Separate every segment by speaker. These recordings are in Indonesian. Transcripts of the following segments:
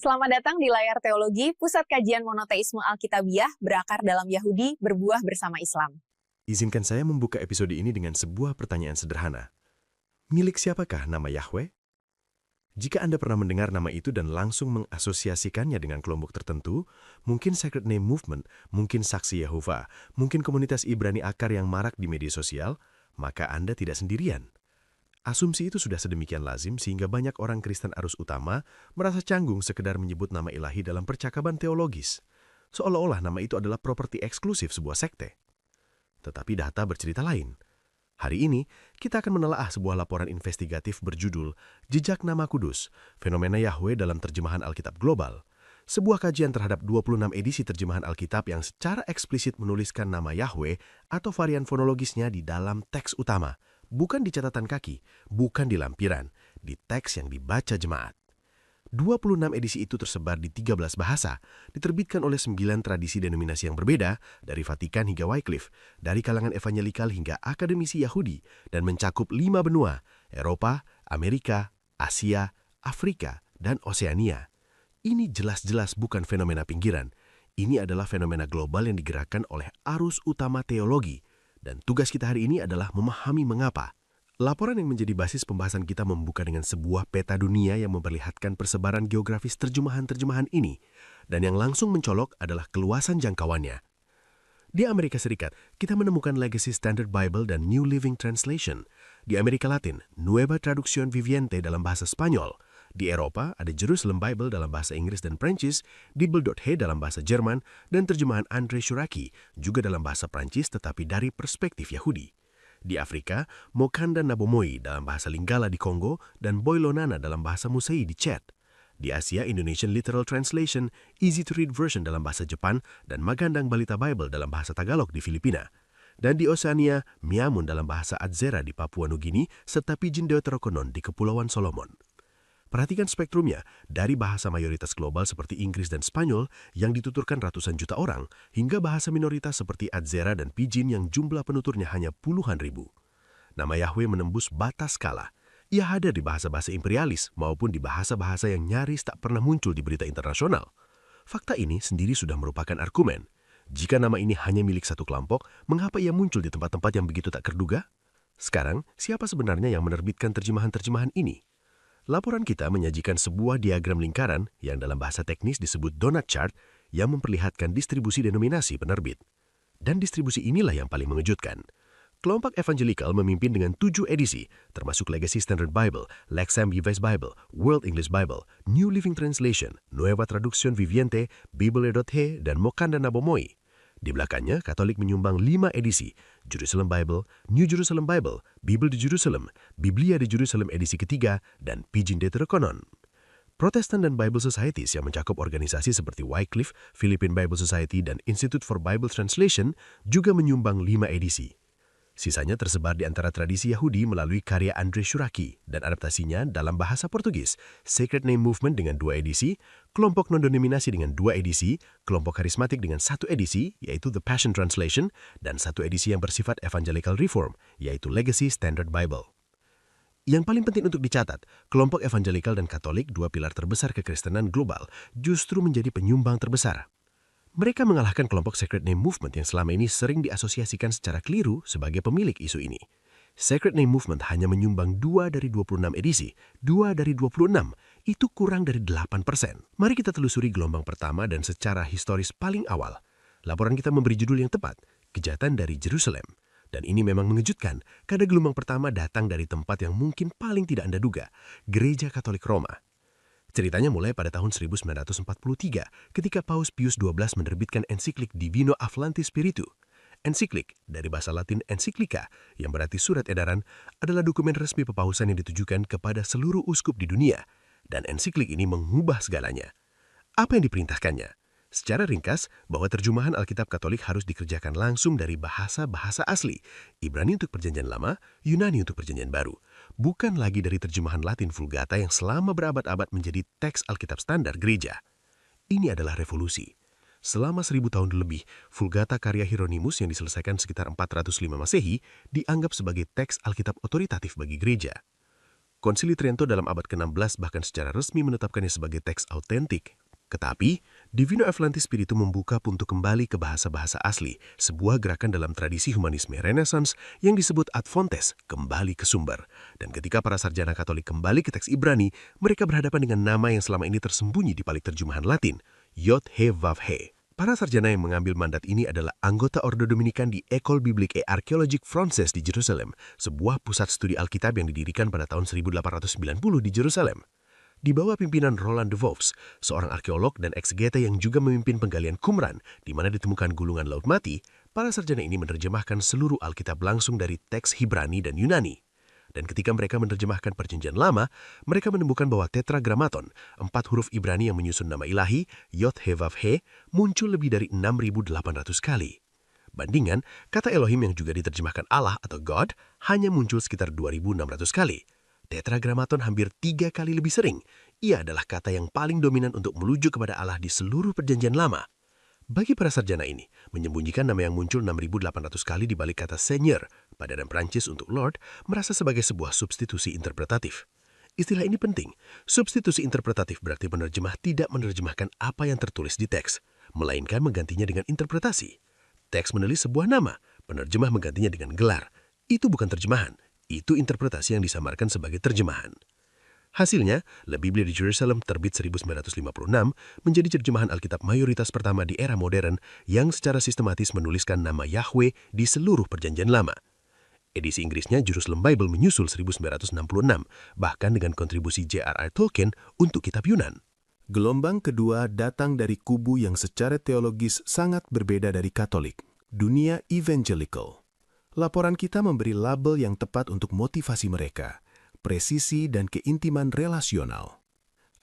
Speaker 1: Selamat datang di Layar Teologi, pusat kajian monoteisme Alkitabiah berakar dalam Yahudi, berbuah bersama Islam.
Speaker 2: Izinkan saya membuka episode ini dengan sebuah pertanyaan sederhana. Milik siapakah nama Yahweh? Jika Anda pernah mendengar nama itu dan langsung mengasosiasikannya dengan kelompok tertentu, mungkin Sacred Name Movement, mungkin Saksi Yehova, mungkin komunitas Ibrani akar yang marak di media sosial, maka Anda tidak sendirian. Asumsi itu sudah sedemikian lazim sehingga banyak orang Kristen arus utama merasa canggung sekedar menyebut nama ilahi dalam percakapan teologis. Seolah-olah nama itu adalah properti eksklusif sebuah sekte. Tetapi data bercerita lain. Hari ini, kita akan menelaah sebuah laporan investigatif berjudul Jejak Nama Kudus, Fenomena Yahweh dalam Terjemahan Alkitab Global. Sebuah kajian terhadap 26 edisi terjemahan Alkitab yang secara eksplisit menuliskan nama Yahweh atau varian fonologisnya di dalam teks utama, bukan di catatan kaki, bukan di lampiran, di teks yang dibaca jemaat. 26 edisi itu tersebar di 13 bahasa, diterbitkan oleh 9 tradisi denominasi yang berbeda, dari Vatikan hingga Wycliffe, dari kalangan evangelikal hingga akademisi Yahudi, dan mencakup 5 benua, Eropa, Amerika, Asia, Afrika, dan Oseania. Ini jelas-jelas bukan fenomena pinggiran. Ini adalah fenomena global yang digerakkan oleh arus utama teologi, dan tugas kita hari ini adalah memahami mengapa. Laporan yang menjadi basis pembahasan kita membuka dengan sebuah peta dunia yang memperlihatkan persebaran geografis terjemahan-terjemahan ini, dan yang langsung mencolok adalah keluasan jangkauannya. Di Amerika Serikat, kita menemukan Legacy Standard Bible dan New Living Translation. Di Amerika Latin, Nueva Traducción Viviente dalam bahasa Spanyol. Di Eropa, ada Jerusalem Bible dalam bahasa Inggris dan Prancis, Bible.he dalam bahasa Jerman, dan terjemahan André Shuraki, juga dalam bahasa Prancis tetapi dari perspektif Yahudi. Di Afrika, Mokanda Nabomoi dalam bahasa Lingala di Kongo dan Boilonana dalam bahasa Musei di Chad. Di Asia, Indonesian Literal Translation, Easy to Read Version dalam bahasa Jepang, dan Magandang Balita Bible dalam bahasa Tagalog di Filipina. Dan di Oceania, Miamun dalam bahasa Adzera di Papua Nugini, serta Pidgin Deuterokonon di Kepulauan Solomon. Perhatikan spektrumnya, dari bahasa mayoritas global seperti Inggris dan Spanyol yang dituturkan ratusan juta orang, hingga bahasa minoritas seperti Adzera dan Pidgin yang jumlah penuturnya hanya puluhan ribu. Nama Yahweh menembus batas skala. Ia hadir di bahasa-bahasa imperialis maupun di bahasa-bahasa yang nyaris tak pernah muncul di berita internasional. Fakta ini sendiri sudah merupakan argumen. Jika nama ini hanya milik satu kelompok, mengapa ia muncul di tempat-tempat yang begitu tak terduga? Sekarang, siapa sebenarnya yang menerbitkan terjemahan-terjemahan ini? Laporan kita menyajikan sebuah diagram lingkaran yang dalam bahasa teknis disebut donut chart yang memperlihatkan distribusi denominasi penerbit. Dan distribusi inilah yang paling mengejutkan. Kelompok evangelikal memimpin dengan 7 edisi, termasuk Legacy Standard Bible, Lexham Revised Bible, World English Bible, New Living Translation, Nueva Traducción Viviente, Bible.he, dan Mokanda Nabomoi. Di belakangnya, Katolik menyumbang 5 edisi, Jerusalem Bible, New Jerusalem Bible, Bible di Jerusalem, Biblia di Jerusalem edisi ketiga, dan Pidgin Deuterokonon. Protestan dan Bible Societies yang mencakup organisasi seperti Wycliffe, Philippine Bible Society, dan Institute for Bible Translation juga menyumbang 5 edisi. Sisanya tersebar di antara tradisi Yahudi melalui karya André Shuraki dan adaptasinya dalam bahasa Portugis, Sacred Name Movement dengan 2 edisi, kelompok non-denominasi dengan 2 edisi, kelompok karismatik dengan 1 edisi, yaitu The Passion Translation, dan 1 edisi yang bersifat Evangelical Reform, yaitu Legacy Standard Bible. Yang paling penting untuk dicatat, kelompok Evangelical dan Katolik, 2 pilar terbesar kekristenan global, justru menjadi penyumbang terbesar. Mereka mengalahkan kelompok Sacred Name Movement yang selama ini sering diasosiasikan secara keliru sebagai pemilik isu ini. Sacred Name Movement hanya menyumbang 2 dari 26 edisi, 2 dari 26, itu kurang dari 8%. Mari kita telusuri gelombang pertama dan secara historis paling awal. Laporan kita memberi judul yang tepat, Kejahatan dari Jerusalem. Dan ini memang mengejutkan, karena gelombang pertama datang dari tempat yang mungkin paling tidak Anda duga, Gereja Katolik Roma. Ceritanya mulai pada tahun 1943 ketika Paus Pius XII menerbitkan ensiklik Divino Afflanti Spiritu. Ensiklik, dari bahasa Latin encyclica, yang berarti surat edaran, adalah dokumen resmi pepausan yang ditujukan kepada seluruh uskup di dunia. Dan ensiklik ini mengubah segalanya. Apa yang diperintahkannya? Secara ringkas, bahwa terjemahan Alkitab Katolik harus dikerjakan langsung dari bahasa-bahasa asli, Ibrani untuk Perjanjian Lama, Yunani untuk Perjanjian Baru, bukan lagi dari terjemahan Latin Vulgata yang selama berabad-abad menjadi teks Alkitab standar gereja. Ini adalah revolusi. Selama 1000 tahun lebih, Vulgata karya Hieronymus yang diselesaikan sekitar 405 Masehi dianggap sebagai teks Alkitab otoritatif bagi gereja. Konsili Trento dalam abad ke-16 bahkan secara resmi menetapkannya sebagai teks autentik. Tetapi, Divino Afflante Spiritu membuka pintu kembali ke bahasa-bahasa asli, sebuah gerakan dalam tradisi humanisme Renaissance yang disebut ad fontes, kembali ke sumber. Dan ketika para sarjana Katolik kembali ke teks Ibrani, mereka berhadapan dengan nama yang selama ini tersembunyi di balik terjemahan Latin, Yod-He-Vav-He. Para sarjana yang mengambil mandat ini adalah anggota Ordo Dominican di École Biblique et Archéologique Française di Jerusalem, sebuah pusat studi Alkitab yang didirikan pada tahun 1890 di Jerusalem. Di bawah pimpinan Roland de Vos, seorang arkeolog dan eksegete yang juga memimpin penggalian Qumran, di mana ditemukan gulungan laut mati, para sarjana ini menerjemahkan seluruh Alkitab langsung dari teks Ibrani dan Yunani. Dan ketika mereka menerjemahkan Perjanjian Lama, mereka menemukan bahwa Tetragrammaton, 4 huruf Ibrani yang menyusun nama ilahi, Yod-He-Vav-He, muncul lebih dari 6.800 kali. Bandingan, kata Elohim yang juga diterjemahkan Allah atau God, hanya muncul sekitar 2.600 kali. Tetragrammaton hampir 3 kali lebih sering. Ia adalah kata yang paling dominan untuk merujuk kepada Allah di seluruh Perjanjian Lama. Bagi para sarjana ini, menyembunyikan nama yang muncul 6.800 kali di balik kata Seigneur, padanan Prancis untuk Lord, merasa sebagai sebuah substitusi interpretatif. Istilah ini penting. Substitusi interpretatif berarti penerjemah tidak menerjemahkan apa yang tertulis di teks, melainkan menggantinya dengan interpretasi. Teks menulis sebuah nama, penerjemah menggantinya dengan gelar. Itu bukan terjemahan. Itu interpretasi yang disamarkan sebagai terjemahan. Hasilnya, La Biblia di Jerusalem terbit 1956 menjadi terjemahan Alkitab mayoritas pertama di era modern yang secara sistematis menuliskan nama Yahweh di seluruh Perjanjian Lama. Edisi Inggrisnya Jerusalem Bible menyusul 1966, bahkan dengan kontribusi J.R.R. Tolkien untuk kitab Yunan. Gelombang kedua datang dari kubu yang secara teologis sangat berbeda dari Katolik, dunia evangelical. Laporan kita memberi label yang tepat untuk motivasi mereka, presisi dan keintiman relasional.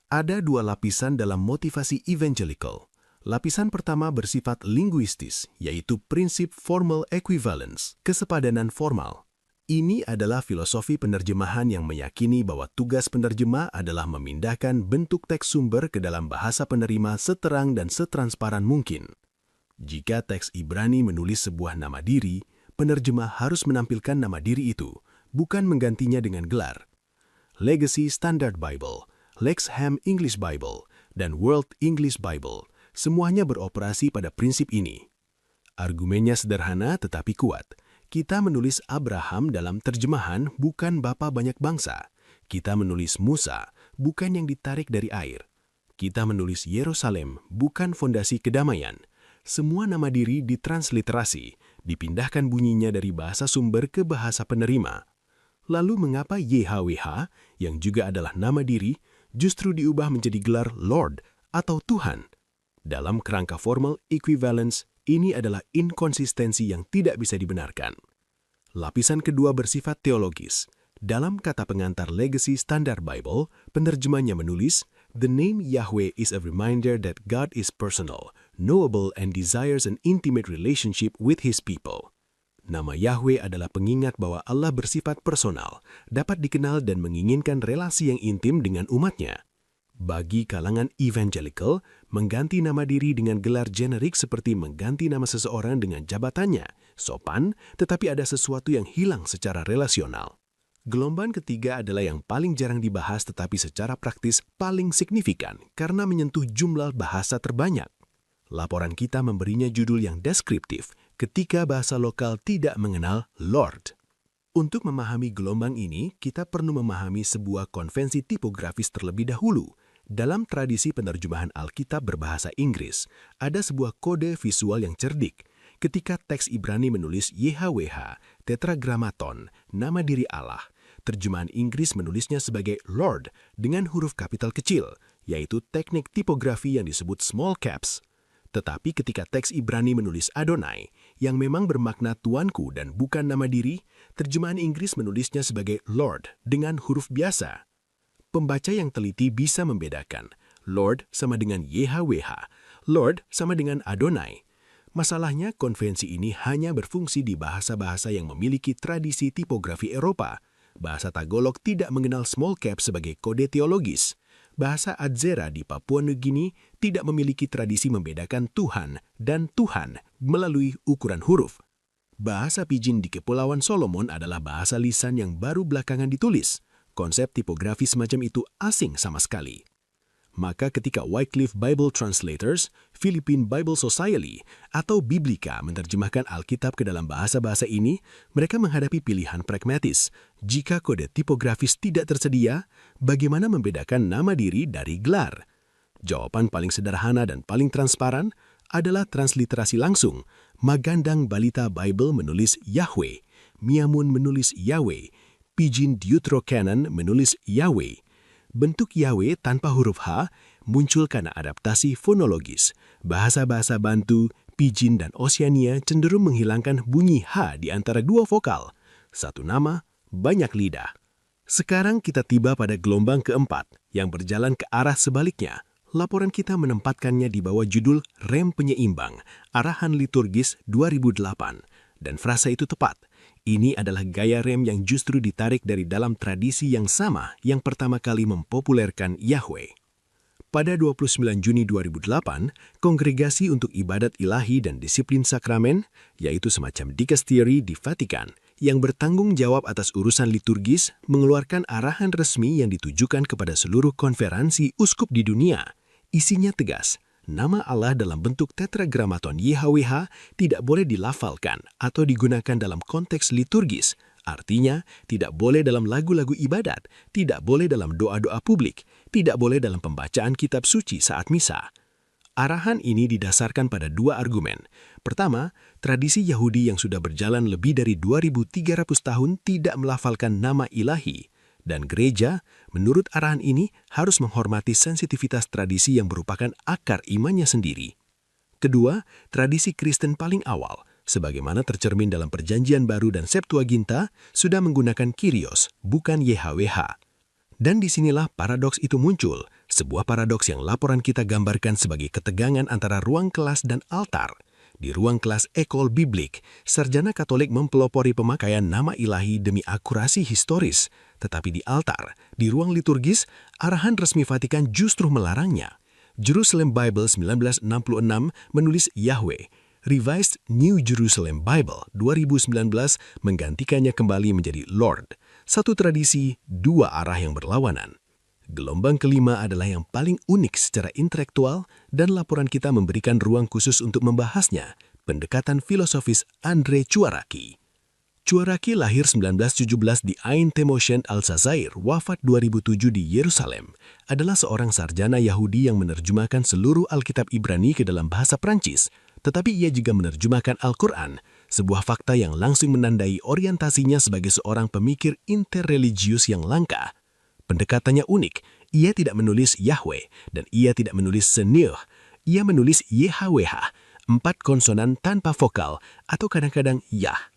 Speaker 2: Ada 2 lapisan dalam motivasi evangelical. Lapisan pertama bersifat linguistis, yaitu prinsip formal equivalence, kesepadanan formal. Ini adalah filosofi penerjemahan yang meyakini bahwa tugas penerjemah adalah memindahkan bentuk teks sumber ke dalam bahasa penerima seterang dan setransparan mungkin. Jika teks Ibrani menulis sebuah nama diri, penerjemah harus menampilkan nama diri itu, bukan menggantinya dengan gelar. Legacy Standard Bible, Lexham English Bible, dan World English Bible, semuanya beroperasi pada prinsip ini. Argumennya sederhana tetapi kuat. Kita menulis Abraham dalam terjemahan bukan bapa banyak bangsa. Kita menulis Musa, bukan yang ditarik dari air. Kita menulis Yerusalem, bukan fondasi kedamaian. Semua nama diri ditransliterasi, dipindahkan bunyinya dari bahasa sumber ke bahasa penerima. Lalu mengapa YHWH, yang juga adalah nama diri, justru diubah menjadi gelar Lord atau Tuhan? Dalam kerangka formal equivalence, ini adalah inkonsistensi yang tidak bisa dibenarkan. Lapisan kedua bersifat teologis. Dalam kata pengantar Legacy Standard Bible, penerjemahnya menulis, "The name Yahweh is a reminder that God is personal, knowable and desires an intimate relationship with His people." Nama Yahweh adalah pengingat bahwa Allah bersifat personal, dapat dikenal dan menginginkan relasi yang intim dengan umatnya. Bagi kalangan evangelical, mengganti nama diri dengan gelar generik seperti mengganti nama seseorang dengan jabatannya, sopan, tetapi ada sesuatu yang hilang secara relasional. Gelombang ketiga adalah yang paling jarang dibahas tetapi secara praktis paling signifikan karena menyentuh jumlah bahasa terbanyak. Laporan kita memberinya judul yang deskriptif ketika bahasa lokal tidak mengenal Lord. Untuk memahami gelombang ini, kita perlu memahami sebuah konvensi tipografis terlebih dahulu. Dalam tradisi penerjemahan Alkitab berbahasa Inggris, ada sebuah kode visual yang cerdik. Ketika teks Ibrani menulis YHWH, Tetragrammaton, nama diri Allah, terjemahan Inggris menulisnya sebagai Lord dengan huruf kapital kecil, yaitu teknik tipografi yang disebut small caps. Tetapi ketika teks Ibrani menulis Adonai, yang memang bermakna tuanku dan bukan nama diri, terjemahan Inggris menulisnya sebagai Lord dengan huruf biasa. Pembaca yang teliti bisa membedakan Lord sama dengan YHWH, Lord sama dengan Adonai. Masalahnya, konvensi ini hanya berfungsi di bahasa-bahasa yang memiliki tradisi tipografi Eropa. Bahasa Tagalog tidak mengenal small cap sebagai kode teologis. Bahasa Adzera di Papua Nugini tidak memiliki tradisi membedakan Tuhan dan Tuhan melalui ukuran huruf. Bahasa Pidgin di Kepulauan Solomon adalah bahasa lisan yang baru belakangan ditulis.
Speaker 3: konsep tipografi semacam itu asing sama sekali. Maka ketika Wycliffe Bible Translators, Philippine Bible Society, atau Biblika menerjemahkan Alkitab ke dalam bahasa-bahasa ini, mereka menghadapi pilihan pragmatis. Jika kode tipografis tidak tersedia, bagaimana membedakan nama diri dari gelar? Jawaban paling sederhana dan paling transparan adalah transliterasi langsung. Magandang Balita Bible menulis Yahweh, Miamun menulis Yahweh, Pidgin Deuterocanon menulis Yahweh. Bentuk Yahweh tanpa huruf H muncul karena adaptasi fonologis. Bahasa-bahasa Bantu, Pidgin, dan Oseania cenderung menghilangkan bunyi H di antara dua vokal. Satu nama, banyak lidah. Sekarang kita tiba pada gelombang keempat yang berjalan ke arah sebaliknya. Laporan kita menempatkannya di bawah judul Rem Penyeimbang, Arahan Liturgis 2008. Dan frasa itu tepat. Ini adalah gaya rem yang justru ditarik dari dalam tradisi yang sama yang pertama kali mempopulerkan Yahweh. Pada 29 Juni 2008, Kongregasi untuk Ibadat Ilahi dan Disiplin Sakramen, yaitu semacam dikasteri di Vatikan, yang bertanggung jawab atas urusan liturgis, mengeluarkan arahan resmi yang ditujukan kepada seluruh konferensi uskup di dunia. Isinya tegas. Nama Allah dalam bentuk tetragramaton YHWH tidak boleh dilafalkan atau digunakan dalam konteks liturgis. Artinya, tidak boleh dalam lagu-lagu ibadat, tidak boleh dalam doa-doa publik, tidak boleh dalam pembacaan kitab suci saat misa. Arahan ini didasarkan pada dua argumen. Pertama, tradisi Yahudi yang sudah berjalan lebih dari 2.300 tahun tidak melafalkan nama ilahi. Dan gereja, menurut arahan ini, harus menghormati sensitivitas tradisi yang merupakan akar imannya sendiri. Kedua, tradisi Kristen paling awal, sebagaimana tercermin dalam Perjanjian Baru dan Septuaginta, sudah menggunakan Kyrios, bukan YHWH. Dan disinilah paradoks itu muncul, sebuah paradoks yang laporan kita gambarkan sebagai ketegangan antara ruang kelas dan altar. Di ruang kelas Ekol Biblik, sarjana Katolik mempelopori pemakaian nama ilahi demi akurasi historis. Tetapi di altar, di ruang liturgis, arahan resmi Vatikan justru melarangnya. Jerusalem Bible 1966 menulis Yahweh. Revised New Jerusalem Bible 2019 menggantikannya kembali menjadi Lord. Satu tradisi, dua arah yang berlawanan. Gelombang kelima adalah yang paling unik secara intelektual dan laporan kita memberikan ruang khusus untuk membahasnya, pendekatan filosofis Andre Chuaraki. Chuaraki lahir 1917 di Ain Temoshen Alsazair, wafat 2007 di Yerusalem, adalah seorang sarjana Yahudi yang menerjemahkan seluruh Alkitab Ibrani ke dalam bahasa Prancis, tetapi ia juga menerjemahkan Al-Quran, sebuah fakta yang langsung menandai orientasinya sebagai seorang pemikir interreligius yang langka. Pendekatannya unik, ia tidak menulis Yahweh dan ia tidak menulis Senir, ia menulis YHWH, 4 konsonan tanpa vokal atau kadang-kadang Yah.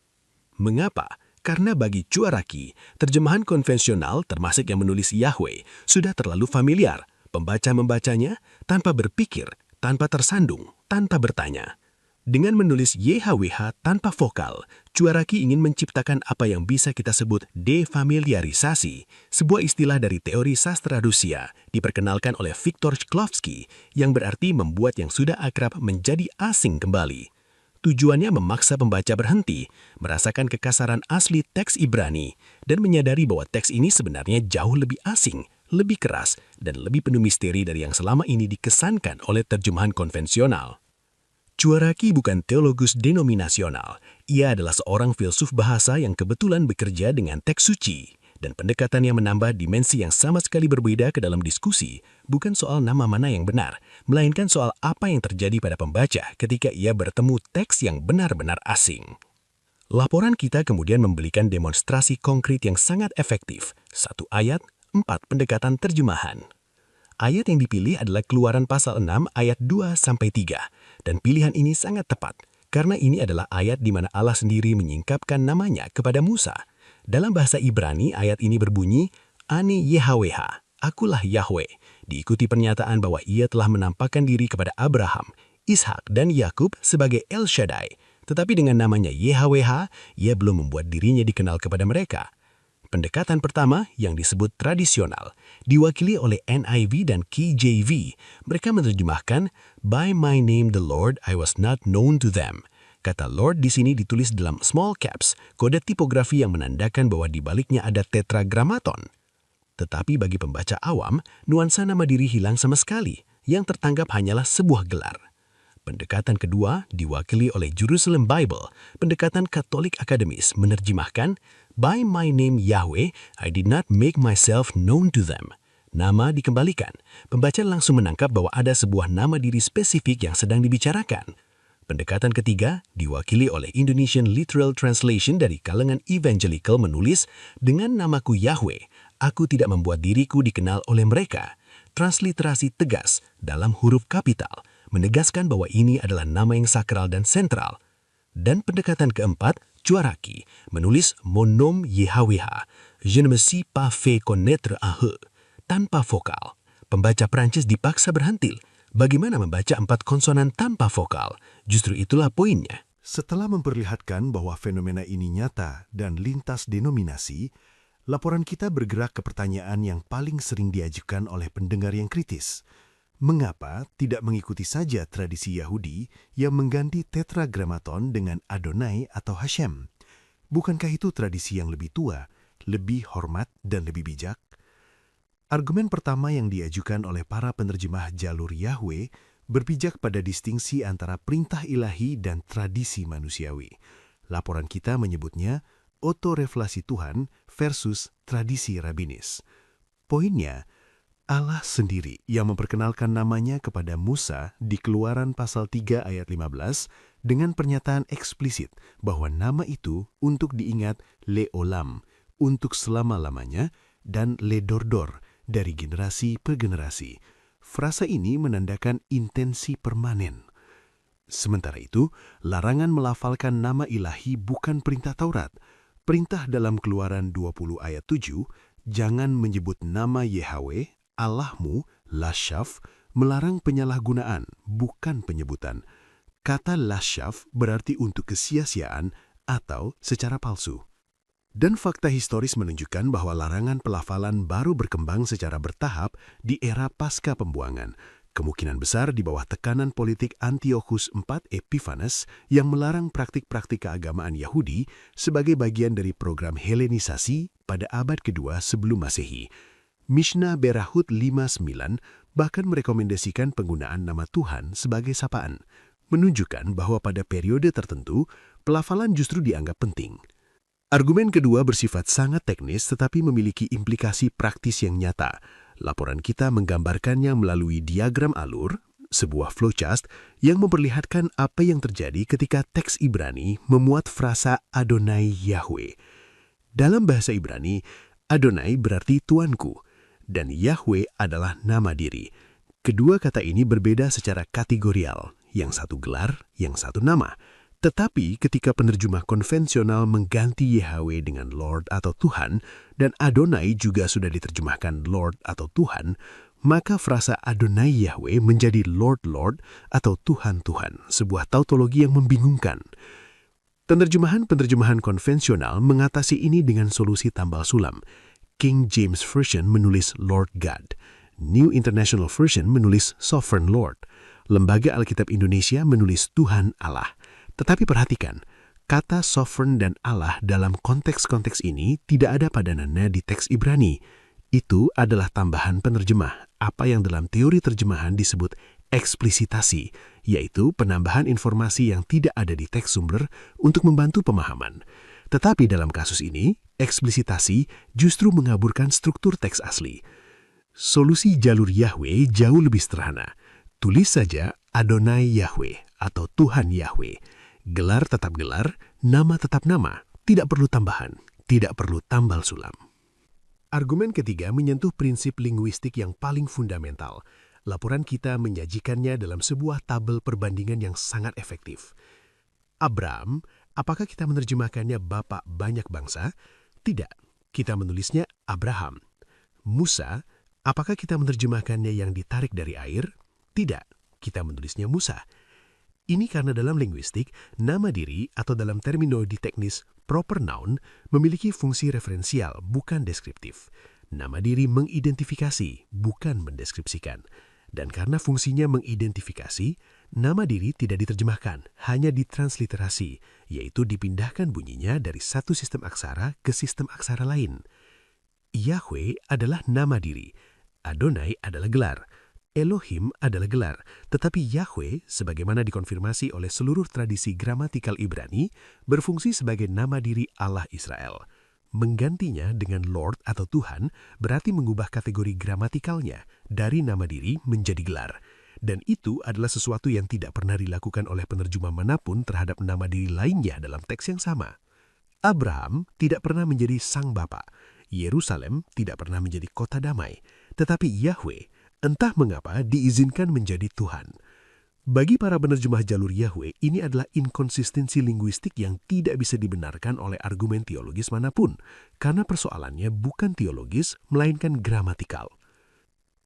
Speaker 3: Mengapa? Karena bagi Chuaraki, terjemahan konvensional termasuk yang menulis Yahweh sudah terlalu familiar, pembaca membacanya tanpa berpikir, tanpa tersandung, tanpa bertanya. Dengan menulis YHWH tanpa vokal, Chuaraki ingin menciptakan apa yang bisa kita sebut defamiliarisasi, sebuah istilah dari teori sastra Rusia, diperkenalkan oleh Viktor Shklovsky, yang berarti membuat yang sudah akrab menjadi asing kembali. Tujuannya memaksa pembaca berhenti, merasakan kekasaran asli teks Ibrani, dan menyadari bahwa teks ini sebenarnya jauh lebih asing, lebih keras, dan lebih penuh misteri dari yang selama ini dikesankan oleh terjemahan konvensional. Chuaraki bukan teologus denominasional. Ia adalah seorang filsuf bahasa yang kebetulan bekerja dengan teks suci. Dan pendekatannya menambah dimensi yang sama sekali berbeda ke dalam diskusi, bukan soal nama mana yang benar, melainkan soal apa yang terjadi pada pembaca ketika ia bertemu teks yang benar-benar asing. Laporan kita kemudian memberikan demonstrasi konkret yang sangat efektif. 1 ayat, 4 pendekatan terjemahan. Ayat yang dipilih adalah Keluaran pasal 6 ayat 2-3, dan pilihan ini sangat tepat, karena ini adalah ayat di mana Allah sendiri menyingkapkan namanya kepada Musa. Dalam bahasa Ibrani, ayat ini berbunyi, Ani YHWH, akulah Yahweh, diikuti pernyataan bahwa ia telah menampakkan diri kepada Abraham, Ishak, dan Yakub sebagai El Shaddai, tetapi dengan namanya YHWH, ia belum membuat dirinya dikenal kepada mereka. Pendekatan pertama, yang disebut tradisional, diwakili oleh NIV dan KJV. Mereka menerjemahkan, By my name the Lord, I was not known to them. Kata Lord di sini ditulis dalam small caps, kode tipografi yang menandakan bahwa di baliknya ada tetragramaton. Tetapi bagi pembaca awam, nuansa nama diri hilang sama sekali. Yang tertangkap hanyalah sebuah gelar. Pendekatan kedua diwakili oleh Jerusalem Bible. Pendekatan Katolik akademis menerjemahkan, "By my name Yahweh, I did not make myself known to them." Nama dikembalikan. Pembaca langsung menangkap bahwa ada sebuah nama diri spesifik yang sedang dibicarakan. Pendekatan ketiga diwakili oleh Indonesian Literal Translation dari kalangan evangelical menulis, "Dengan namaku Yahweh, aku tidak membuat diriku dikenal oleh mereka." Transliterasi tegas dalam huruf kapital menegaskan bahwa ini adalah nama yang sakral dan sentral. Dan pendekatan keempat, Cuaraki, menulis "Mon nom Yahweh, je ne me suis pas fait connaître à eux." Tanpa vokal. Pembaca Prancis dipaksa berhentil. Bagaimana membaca 4 konsonan tanpa vokal? Justru itulah poinnya.
Speaker 2: Setelah memperlihatkan bahwa fenomena ini nyata dan lintas denominasi, laporan kita bergerak ke pertanyaan yang paling sering diajukan oleh pendengar yang kritis. Mengapa tidak mengikuti saja tradisi Yahudi yang mengganti tetragrammaton dengan Adonai atau Hashem? Bukankah itu tradisi yang lebih tua, lebih hormat, dan lebih bijak? Argumen pertama yang diajukan oleh para penerjemah jalur Yahweh berpijak pada distingsi antara perintah ilahi dan tradisi manusiawi. Laporan kita menyebutnya otoreflasi Tuhan versus tradisi rabinis. Poinnya, Allah sendiri yang memperkenalkan namanya kepada Musa di Keluaran pasal 3 ayat 15 dengan pernyataan eksplisit bahwa nama itu untuk diingat leolam, untuk selama-lamanya, dan ledordor, dari generasi ke generasi. Frasa ini menandakan intensi permanen. Sementara itu, larangan melafalkan nama ilahi bukan perintah Taurat. Perintah dalam Keluaran 20 ayat 7, jangan menyebut nama Yahweh, Allahmu, lasyaf, melarang penyalahgunaan, bukan penyebutan. Kata lasyaf berarti untuk kesia-siaan atau secara palsu. Dan fakta historis menunjukkan bahwa larangan pelafalan baru berkembang secara bertahap di era pasca pembuangan, kemungkinan besar di bawah tekanan politik Antiochus IV Epiphanes yang melarang praktik-praktik keagamaan Yahudi sebagai bagian dari program Helenisasi pada abad kedua sebelum Masehi. Mishnah Berahut 5:9 bahkan merekomendasikan penggunaan nama Tuhan sebagai sapaan, menunjukkan bahwa pada periode tertentu pelafalan justru dianggap penting. Argumen kedua bersifat sangat teknis tetapi memiliki implikasi praktis yang nyata. Laporan kita menggambarkannya melalui diagram alur, sebuah flowchart yang memperlihatkan apa yang terjadi ketika teks Ibrani memuat frasa Adonai Yahweh. Dalam bahasa Ibrani, Adonai berarti Tuanku, dan Yahweh adalah nama diri. Kedua kata ini berbeda secara kategorial, yang satu gelar, yang satu nama. Tetapi ketika penerjemah konvensional mengganti Yahweh dengan Lord atau Tuhan, dan Adonai juga sudah diterjemahkan Lord atau Tuhan, maka frasa Adonai Yahweh menjadi Lord atau Tuhan-Tuhan, sebuah tautologi yang membingungkan. Penerjemahan konvensional mengatasi ini dengan solusi tambal sulam. King James Version menulis Lord God, New International Version menulis Sovereign Lord, Lembaga Alkitab Indonesia menulis Tuhan Allah. Tetapi perhatikan, kata sovereign dan Allah dalam konteks-konteks ini tidak ada padanannya di teks Ibrani. Itu adalah tambahan penerjemah, apa yang dalam teori terjemahan disebut eksplisitasi, yaitu penambahan informasi yang tidak ada di teks sumber untuk membantu pemahaman. Tetapi dalam kasus ini, eksplisitasi justru mengaburkan struktur teks asli. Solusi jalur Yahweh jauh lebih sederhana. Tulis saja Adonai Yahweh atau Tuhan Yahweh. Gelar tetap gelar, nama tetap nama, tidak perlu tambahan, tidak perlu tambal sulam. Argumen ketiga menyentuh prinsip linguistik yang paling fundamental. Laporan kita menyajikannya dalam sebuah tabel perbandingan yang sangat efektif. Abram, apakah kita menerjemahkannya Bapak banyak bangsa? Tidak, kita menulisnya Abraham. Musa, apakah kita menerjemahkannya yang ditarik dari air? Tidak, kita menulisnya Musa. Ini karena dalam linguistik, nama diri atau dalam terminologi teknis proper noun memiliki fungsi referensial, bukan deskriptif. Nama diri mengidentifikasi, bukan mendeskripsikan. Dan karena fungsinya mengidentifikasi, nama diri tidak diterjemahkan, hanya ditransliterasi, yaitu dipindahkan bunyinya dari satu sistem aksara ke sistem aksara lain.
Speaker 3: Yahweh adalah nama diri, Adonai adalah gelar, Elohim adalah gelar, tetapi Yahweh, sebagaimana dikonfirmasi oleh seluruh tradisi gramatikal Ibrani, berfungsi sebagai nama diri Allah Israel. Menggantinya dengan Lord atau Tuhan berarti mengubah kategori gramatikalnya dari nama diri menjadi gelar. Dan itu adalah sesuatu yang tidak pernah dilakukan oleh penerjemah manapun terhadap nama diri lainnya dalam teks yang sama. Abraham tidak pernah menjadi sang bapa, Yerusalem tidak pernah menjadi kota damai, tetapi Yahweh entah mengapa diizinkan menjadi Tuhan. Bagi para penerjemah jalur Yahweh, ini adalah inkonsistensi linguistik yang tidak bisa dibenarkan oleh argumen teologis manapun, karena persoalannya bukan teologis, melainkan gramatikal.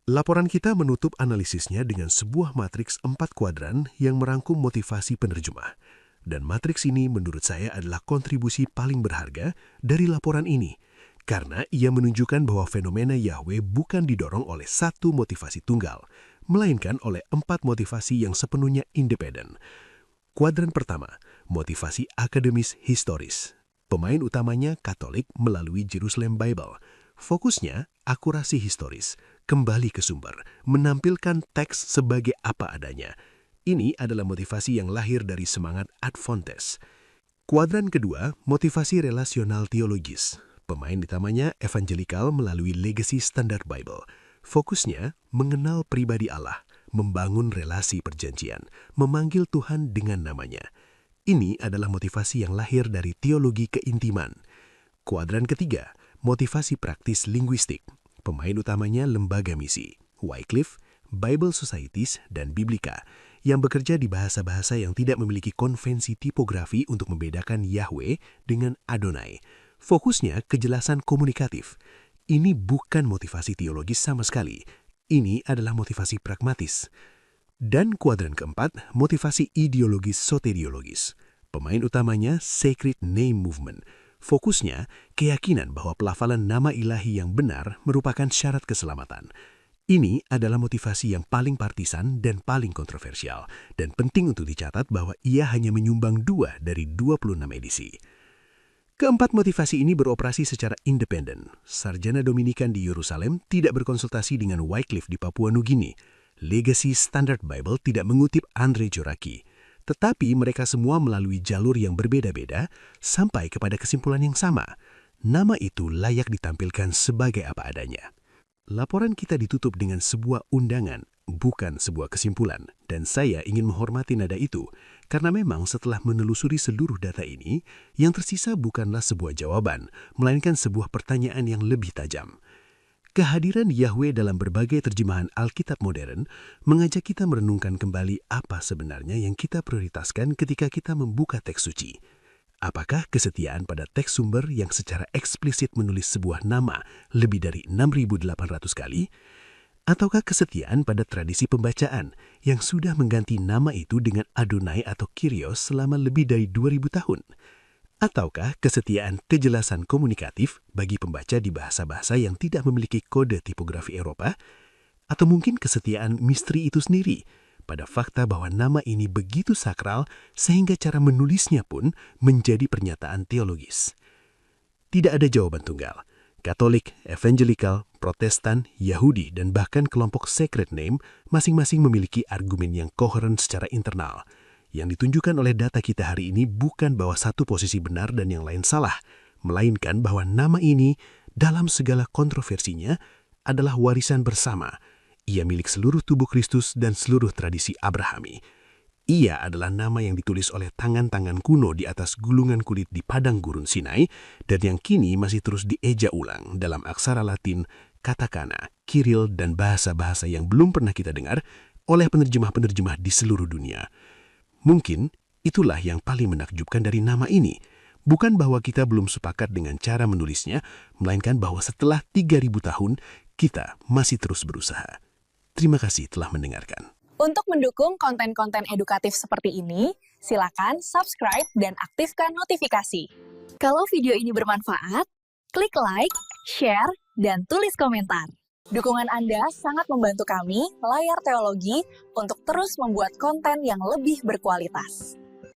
Speaker 3: Laporan kita menutup analisisnya dengan sebuah matriks 4 kuadran yang merangkum motivasi penerjemah. Dan matriks ini menurut saya adalah kontribusi paling berharga dari laporan ini, karena ia menunjukkan bahwa fenomena Yahweh bukan didorong oleh satu motivasi tunggal, melainkan oleh 4 motivasi yang sepenuhnya independen. Kuadran pertama, motivasi akademis historis. Pemain utamanya Katolik melalui Jerusalem Bible. Fokusnya akurasi historis, kembali ke sumber, menampilkan teks sebagai apa adanya. Ini adalah motivasi yang lahir dari semangat ad fontes. Kuadran kedua, motivasi relasional teologis. Pemain utamanya evangelikal melalui Legacy Standard Bible. Fokusnya mengenal pribadi Allah, membangun relasi perjanjian, memanggil Tuhan dengan namanya. Ini adalah motivasi yang lahir dari teologi keintiman. Kuadran ketiga, motivasi praktis linguistik. Pemain utamanya lembaga misi, Wycliffe, Bible Societies, dan Biblika, yang bekerja di bahasa-bahasa yang tidak memiliki konvensi tipografi untuk membedakan Yahweh dengan Adonai. Fokusnya kejelasan komunikatif. Ini bukan motivasi teologis sama sekali. Ini adalah motivasi pragmatis. Dan kuadran keempat, motivasi ideologis soteriologis. Pemain utamanya Sacred Name Movement. Fokusnya keyakinan bahwa pelafalan nama ilahi yang benar merupakan syarat keselamatan. Ini adalah motivasi yang paling partisan dan paling kontroversial, dan penting untuk dicatat bahwa ia hanya menyumbang 2 dari 26 edisi. Keempat motivasi ini beroperasi secara independen. Sarjana Dominikan di Yerusalem tidak berkonsultasi dengan Wycliffe di Papua Nugini. Legacy Standard Bible tidak mengutip Andre Joraki. Tetapi mereka semua melalui jalur yang berbeda-beda sampai kepada kesimpulan yang sama. Nama itu layak ditampilkan sebagai apa adanya. Laporan kita ditutup dengan sebuah undangan, bukan sebuah kesimpulan, dan saya ingin menghormati nada itu, karena memang setelah menelusuri seluruh data ini, yang tersisa bukanlah sebuah jawaban, melainkan sebuah pertanyaan yang lebih tajam. Kehadiran Yahweh dalam berbagai terjemahan Alkitab modern mengajak kita merenungkan kembali apa sebenarnya yang kita prioritaskan ketika kita membuka teks suci. Apakah kesetiaan pada teks sumber yang secara eksplisit menulis sebuah nama lebih dari 6.800 kali? Ataukah kesetiaan pada tradisi pembacaan yang sudah mengganti nama itu dengan Adonai atau Kyrios selama lebih dari 2.000 tahun? Ataukah kesetiaan kejelasan komunikatif bagi pembaca di bahasa-bahasa yang tidak memiliki kode tipografi Eropa? Atau mungkin kesetiaan misteri itu sendiri pada fakta bahwa nama ini begitu sakral sehingga cara menulisnya pun menjadi pernyataan teologis. Tidak ada jawaban tunggal. Katolik, Evangelikal, Protestan, Yahudi, dan bahkan kelompok Sacred Name masing-masing memiliki argumen yang koheren secara internal. Yang ditunjukkan oleh data kita hari ini bukan bahwa satu posisi benar dan yang lain salah, melainkan bahwa nama ini dalam segala kontroversinya adalah warisan bersama. Ia milik seluruh tubuh Kristus dan seluruh tradisi Abrahami. Ia adalah nama yang ditulis oleh tangan-tangan kuno di atas gulungan kulit di padang gurun Sinai dan yang kini masih terus dieja ulang dalam aksara Latin, katakana, Kiril, dan bahasa-bahasa yang belum pernah kita dengar oleh penerjemah-penerjemah di seluruh dunia. Mungkin itulah yang paling menakjubkan dari nama ini. Bukan bahwa kita belum sepakat dengan cara menulisnya, melainkan bahwa setelah 3.000 tahun, kita masih terus berusaha. Terima kasih telah mendengarkan.
Speaker 1: Untuk mendukung konten-konten edukatif seperti ini, silakan subscribe dan aktifkan notifikasi. Kalau video ini bermanfaat, klik like, share, dan tulis komentar. Dukungan Anda sangat membantu kami, Layar Teologi, untuk terus membuat konten yang lebih berkualitas.